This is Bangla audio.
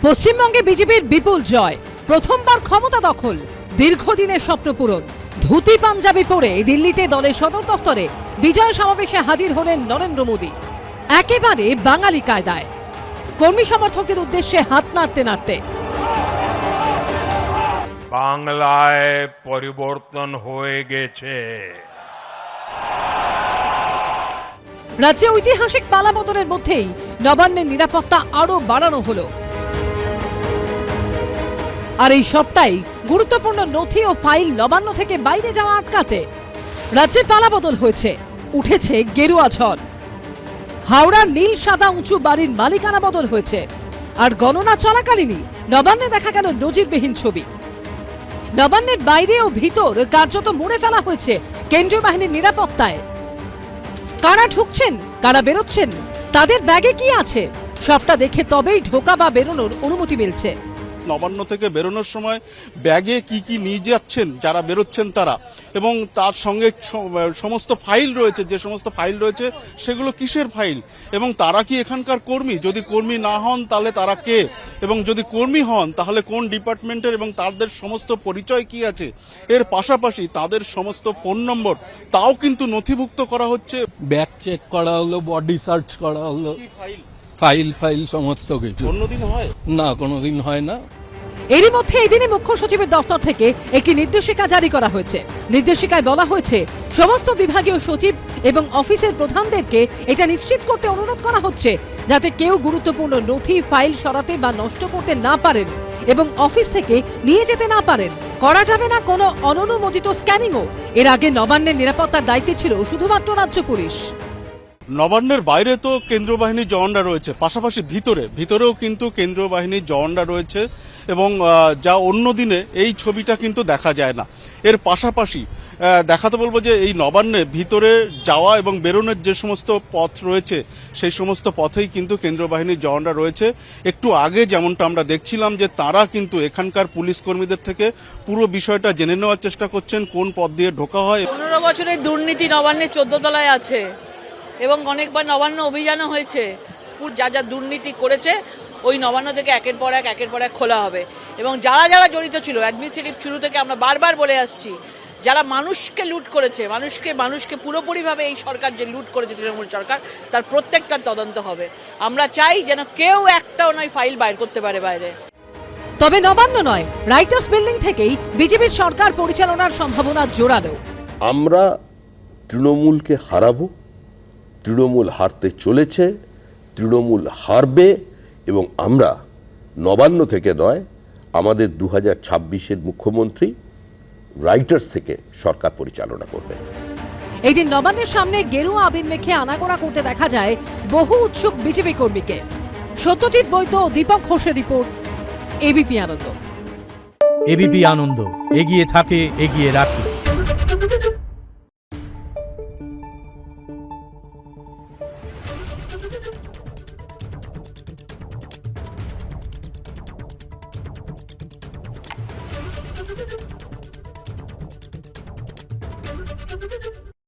পশ্চিমবঙ্গে বিজেপির বিপুল জয়, প্রথমবার ক্ষমতা দখল, দীর্ঘদিনের স্বপ্ন পূরণ। ধুতি পাঞ্জাবি পরে দিল্লিতে দলের সদর দফতরে বিজয় সমাবেশে হাজির হলেন নরেন্দ্র মোদী, একেবারে বাঙালি কায়দায়, কর্মী সমর্থকদের উদ্দেশ্যে হাত নাড়তে নাড়তে। বাংলায় পরিবর্তন হয়ে গেছে। রাজ্যে ঐতিহাসিক পালাবদলের মধ্যেই নবান্নের নিরাপত্তা আরো বাড়ানো হলো। আর এই সপ্তাহে গুরুত্বপূর্ণ নথি ও ফাইল নবান্ন থেকে বাইরে যাওয়া আটকাতে রাজ্যে পালাবদল হয়েছে, উঠেছে গেরুয়া ঝড়। হাওড়ার নীল সাদা উঁচু বাড়ির মালিকানা বদল হয়েছে, আর গণনা চলাকালীনই নবান্নে দেখা গেল নজিরবিহীন ছবি। নবান্নের বাইরে ও ভিতর কার্যত মুড়ে ফেলা হয়েছে কেন্দ্রীয় বাহিনীর নিরাপত্তায়। কারা ঢুকছেন, কারা বেরোচ্ছেন, তাদের ব্যাগে কি আছে, সবটা দেখে তবেই ঢোকা বা বেরোনোর অনুমতি মিলছে। নবান্ন থেকে বেরোনোর সময় ব্যাগে কি কি নিয়ে যাচ্ছেন যারা বেরোচ্ছেন তারা, এবং তার সঙ্গে সমস্ত ফাইল রয়েছে, যে সমস্ত ফাইল রয়েছে সেগুলো কিসের ফাইল, এবং তারা কি এখানকার কর্মী, যদি কর্মী না হন তাহলে তারা কে, এবং যদি কর্মী হন তাহলে কোন ডিপার্টমেন্টের, এবং তাদের সমস্ত পরিচয় কি আছে। এর পাশাপাশি তাদের সমস্ত ফোন নম্বর তাও কিন্তু নথিভুক্ত করা হচ্ছে। ব্যাগ চেক করা হলো, বডি সার্চ করা হলো, ফাইল সমস্ত কিছু। অন্যদিন হয় না, কোনোদিন হয় না। এরই মধ্যে এদিনই মুখ্য সচিবের দপ্তর থেকে একটি নির্দেশিকা জারি করা হয়েছে। নির্দেশিকায় বলা হয়েছে, সমস্ত বিভাগীয় সচিব এবং অফিসের প্রধানদেরকে এটা নিশ্চিত করতে অনুরোধ করা হচ্ছে যাতে কেউ গুরুত্বপূর্ণ নথি ফাইল সরাতে বা নষ্ট করতে না পারেন এবং অফিস থেকে নিয়ে যেতে না পারেন। করা যাবে না কোনো অননুমোদিত স্ক্যানিংও। এর আগে নবান্নের নিরাপত্তার দায়িত্বে ছিল শুধুমাত্র রাজ্য পুলিশ। নবান্নের বাইরে তো কেন্দ্রীয় বাহিনীর জওয়ানরা রয়েছে, পাশাপাশি ভিতরেও কিন্তু কেন্দ্রীয় বাহিনীর জওয়ানরা রয়েছে, এবং যা অন্য দিনে এই ছবিটা কিন্তু দেখা যায় না। এর পাশাপাশি দেখাতে বলবো যে এই নবান্নে ভিতরে যাওয়া এবং বেরোনোর যে সমস্ত পথ রয়েছে সেই সমস্ত পথেই কিন্তু কেন্দ্রীয় বাহিনীর জওয়ানরা রয়েছে। একটু আগে যেমনটা আমরা দেখছিলাম যে তারা কিন্তু এখানকার পুলিশ কর্মীদের থেকে পুরো বিষয়টা জেনে নেওয়ার চেষ্টা করছেন, কোন পথ দিয়ে ঢোকা হয়। 15 বছরের দুর্নীতি নবান্নের 14 তলায় আছে, এবং অনেকবার নবান্ন অভিযানও হয়েছে। যা যা দুর্নীতি করেছে ওই নবান্ন থেকে একের পর এক খোলা হবে, এবং যারা যারা জড়িত ছিল অ্যাডমিনিস্ট্রেটিভ শুরু থেকে আমরা বারবার বলে আসছি, যারা মানুষকে লুট করেছে, মানুষকে পুরোপুরিভাবে এই সরকার যে লুট করেছে তৃণমূল সরকার, তার প্রত্যেকটা তদন্ত হবে। আমরা চাই যেন কেউ একটাও নয় ফাইল বাইর করতে পারে বাইরে। তবে নবান্ন নয়, রাইটার্স বিল্ডিং থেকেই বিজেপির সরকার পরিচালনার সম্ভাবনা জোরালো। আমরা তৃণমূলকে হারাবো, তৃণমূল হারতে চলেছে, তৃণমূল হারবে, এবং আমরা নবান্ন থেকে নয়, আমাদের 2026-এর মুখ্যমন্ত্রী রাইটার্স থেকে সরকার পরিচালনা করবেন। এই দিন নবান্নের সামনে গেরুয়া আবির মেখে আনাগোনা করতে দেখা যায় বহু উৎসুক বিজেপি কর্মীকে। সত্যজিৎ বৈদ্য ও দীপক ঘোষের রিপোর্ট, এবিপি আনন্দ। এবিপি আনন্দ, এগিয়ে থাকে, এগিয়ে রাখে।